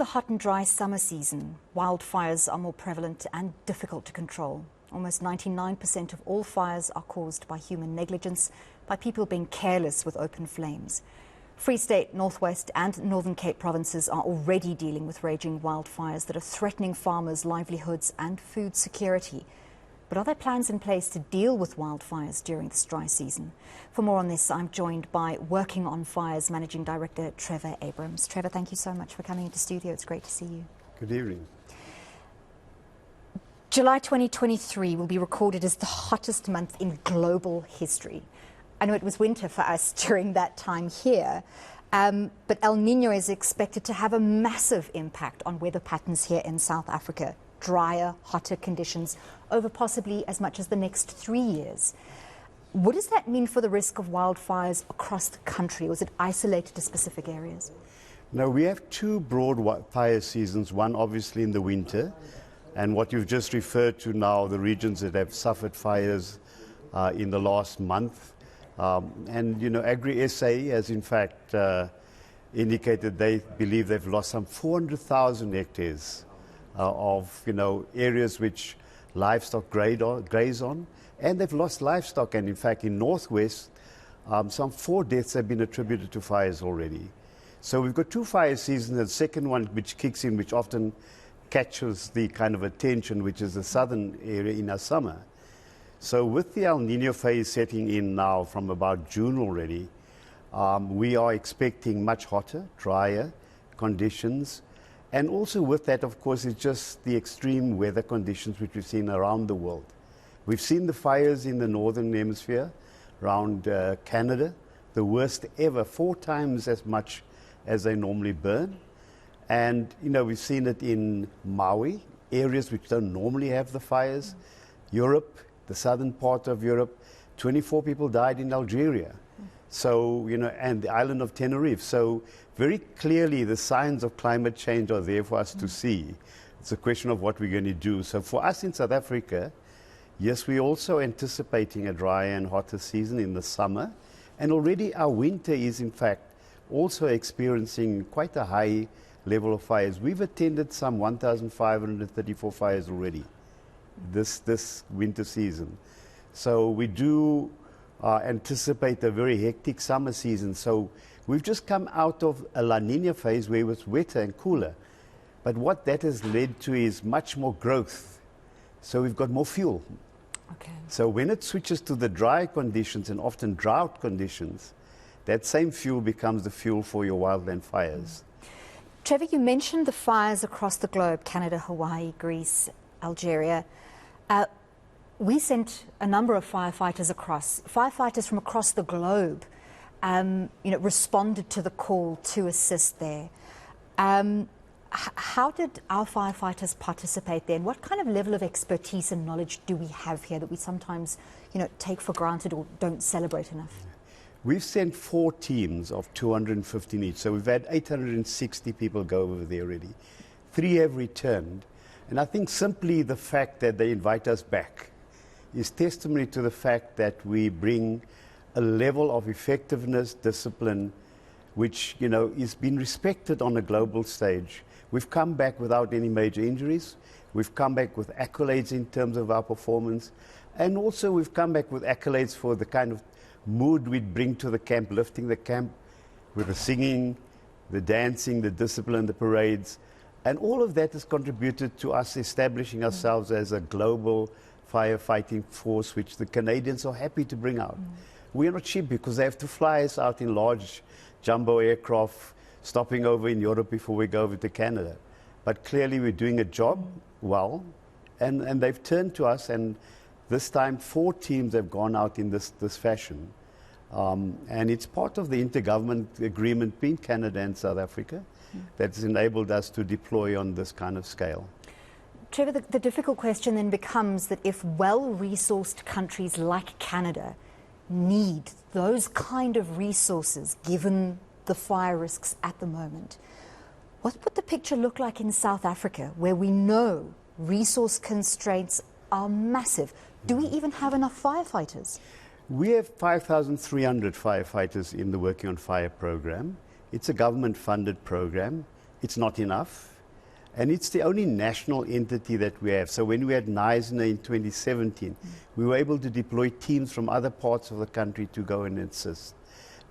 the hot and dry summer season, wildfires are more prevalent and difficult to control. Almost 99% of all fires are caused by human negligence, by people being careless with open flames. Free State, North West and Northern Cape provinces are already dealing with raging wildfires that are threatening farmers' livelihoods and food security. But are there plans in place to deal with wildfires during this dry season? For more on this, I'm joined by Working on Fires Managing Director Trevor Abrahams. Trevor, thank you so much for coming into studio. It's great to see you. Good evening. July 2023 will be recorded as the hottest month in global history. I know it was winter for us during that time here, but El Niño is expected to have a massive impact on weather patterns here in South Africa. Drier, hotter conditions over possibly as much as the next 3 years. What does that mean for the risk of wildfires across the country, or is it isolated to specific areas? Now, we have two broad fire seasons, one obviously in the winter, and what you've just referred to now, the regions that have suffered fires in the last month. And, you know, Agri-SA has in fact indicated they believe they've lost some 400,000 hectares of, you know, areas which livestock graze on, and they've lost livestock. And in fact, in Northwest, some 4 deaths have been attributed to fires already. So we've got two fire seasons. The second one, which kicks in, which often catches the kind of attention, which is the southern area in our summer. So with the El Niño phase setting in now from about June already, we are expecting much hotter, drier conditions. And also with that, of course, is just the extreme weather conditions which we've seen around the world. We've seen the fires in the northern hemisphere around Canada, the worst ever, 4 times as much as they normally burn. And, you know, we've seen it in Maui, areas which don't normally have the fires. Europe, the southern part of Europe, 24 people died in Algeria. So, you know, and the island of Tenerife. So very clearly the signs of climate change are there for us to see. It's a question of what we're going to do. So for us in South Africa, yes, we're also anticipating a drier and hotter season in the summer. And already our winter is in fact also experiencing quite a high level of fires. We've attended some 1,534 fires already this winter season. So we do anticipate a very hectic summer season. So we've just come out of a La Nina phase where it was wetter and cooler. But what that has led to is much more growth. So we've got more fuel. Okay. So when it switches to the dry conditions and often drought conditions, that same fuel becomes the fuel for your wildland fires. Trevor, you mentioned the fires across the globe, Canada, Hawaii, Greece, Algeria. We sent a number of firefighters from across the globe, responded to the call to assist there. How did our firefighters participate there, and what kind of level of expertise and knowledge do we have here that we sometimes, take for granted or don't celebrate enough? We've sent 4 teams of 215 each, so we've had 860 people go over there already. 3 have returned, and I think simply the fact that they invite us back is testimony to the fact that we bring a level of effectiveness, discipline, which, is being respected on a global stage. We've come back without any major injuries. We've come back with accolades in terms of our performance. And also we've come back with accolades for the kind of mood we'd bring to the camp, lifting the camp with the singing, the dancing, the discipline, the parades. And all of that has contributed to us establishing ourselves as a global firefighting force, which the Canadians are happy to bring out. We're not cheap because they have to fly us out in large jumbo aircraft, stopping over in Europe before we go over to Canada. But clearly we're doing a job well, and they've turned to us, and this time 4 teams have gone out in this fashion. And it's part of the intergovernment agreement between Canada and South Africa that's enabled us to deploy on this kind of scale. Trevor, the difficult question then becomes that if well-resourced countries like Canada need those kind of resources, given the fire risks at the moment, what would the picture look like in South Africa, where we know resource constraints are massive? Do we even have enough firefighters? We have 5,300 firefighters in the Working on Fire program. It's a government-funded program. It's not enough. And it's the only national entity that we have. So when we had NISNA in 2017, we were able to deploy teams from other parts of the country to go and assist.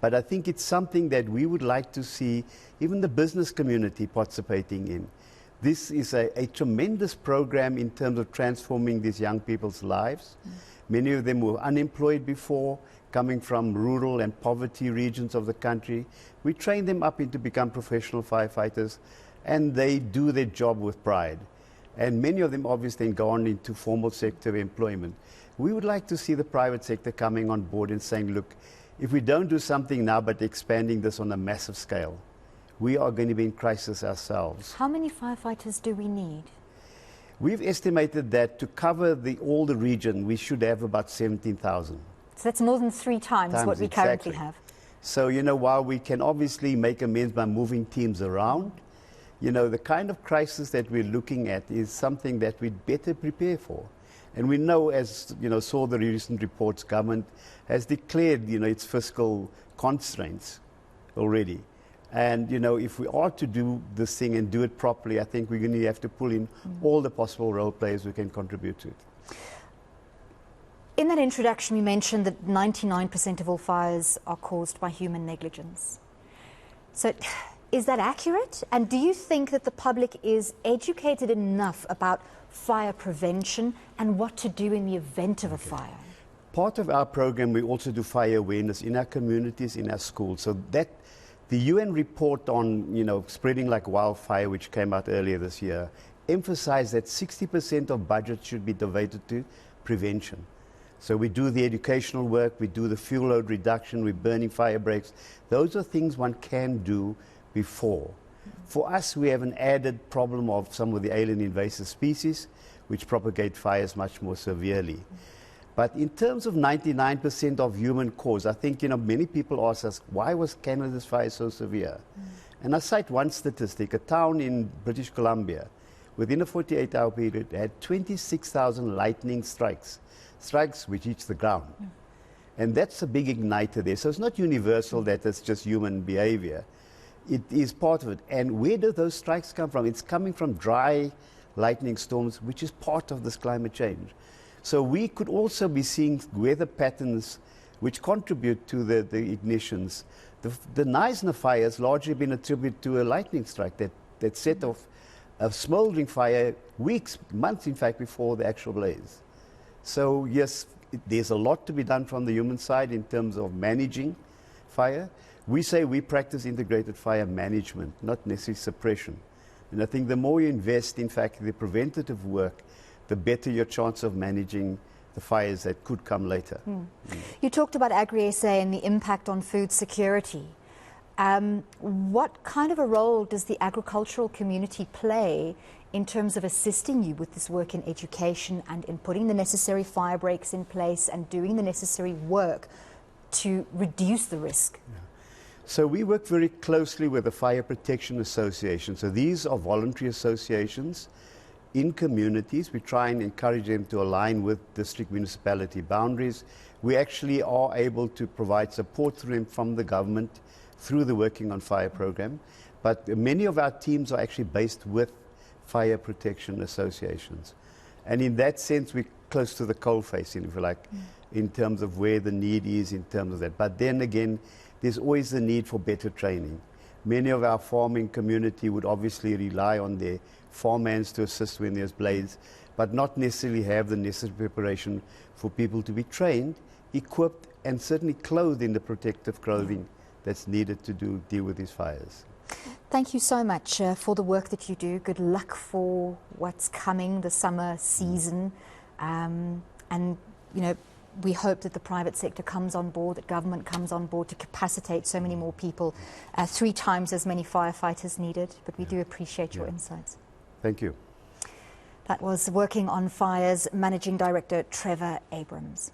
But I think it's something that we would like to see even the business community participating in. This is a tremendous program in terms of transforming these young people's lives. Many of them were unemployed before, coming from rural and poverty regions of the country. We train them up into become professional firefighters, and they do their job with pride. And many of them obviously then go on into formal sector employment. We would like to see the private sector coming on board and saying, look, if we don't do something now but expanding this on a massive scale, we are going to be in crisis ourselves. How many firefighters do we need? We've estimated that to cover all the region, we should have about 17,000. So that's more than 3 times what we currently have. So, you know, while we can obviously make amends by moving teams around, you know, the kind of crisis that we're looking at is something that we'd better prepare for. And we know, as you know, saw the recent reports, government has declared, you know, its fiscal constraints already. And, you know, if we are to do this thing and do it properly, I think we're going to have to pull in all the possible role players who can contribute to it. In that introduction, we mentioned that 99% of all fires are caused by human negligence. So is that accurate? And do you think that the public is educated enough about fire prevention and what to do in the event of a fire? Part of our program, we also do fire awareness in our communities, in our schools. So that the UN report on, you know, spreading like wildfire, which came out earlier this year, emphasized that 60% of budget should be devoted to prevention. So we do the educational work, we do the fuel load reduction, we're burning fire breaks. Those are things one can do before. For us, we have an added problem of some of the alien invasive species, which propagate fires much more severely. But in terms of 99% of human cause, I think, you know, many people ask us, why was Canada's fire so severe? And I cite one statistic, a town in British Columbia, within a 48-hour period, had 26,000 lightning strikes which reach the ground. And that's a big igniter there. So it's not universal that it's just human behavior. It is part of it. And where do those strikes come from? It's coming from dry lightning storms, which is part of this climate change. So we could also be seeing weather patterns which contribute to the ignitions. The NISNA fire has largely been attributed to a lightning strike that set off a smoldering fire weeks, months in fact, before the actual blaze. So yes, there's a lot to be done from the human side in terms of managing fire. We say we practice integrated fire management, not necessarily suppression. And I think the more you invest, in fact, in the preventative work, the better your chance of managing the fires that could come later. You talked about Agri-SA and the impact on food security. What kind of a role does the agricultural community play in terms of assisting you with this work in education and in putting the necessary fire breaks in place and doing the necessary work to reduce the risk? So we work very closely with the Fire Protection Association. So these are voluntary associations in communities. We try and encourage them to align with district municipality boundaries. We actually are able to provide support to them from the government through the Working on Fire program. But many of our teams are actually based with fire protection associations. And in that sense, we're close to the coalface, if you like, in terms of where the need is in terms of that. But then again, there's always the need for better training. Many of our farming community would obviously rely on their farmhands to assist when there's blades, but not necessarily have the necessary preparation for people to be trained, equipped, and certainly clothed in the protective clothing that's needed to deal with these fires. Thank you so much for the work that you do. Good luck for what's coming, the summer season. And, you know, we hope that the private sector comes on board, that government comes on board to capacitate so many more people, 3 times as many firefighters needed. But we do appreciate your insights. Thank you. That was Working on Fires Managing Director Trevor Abrahams.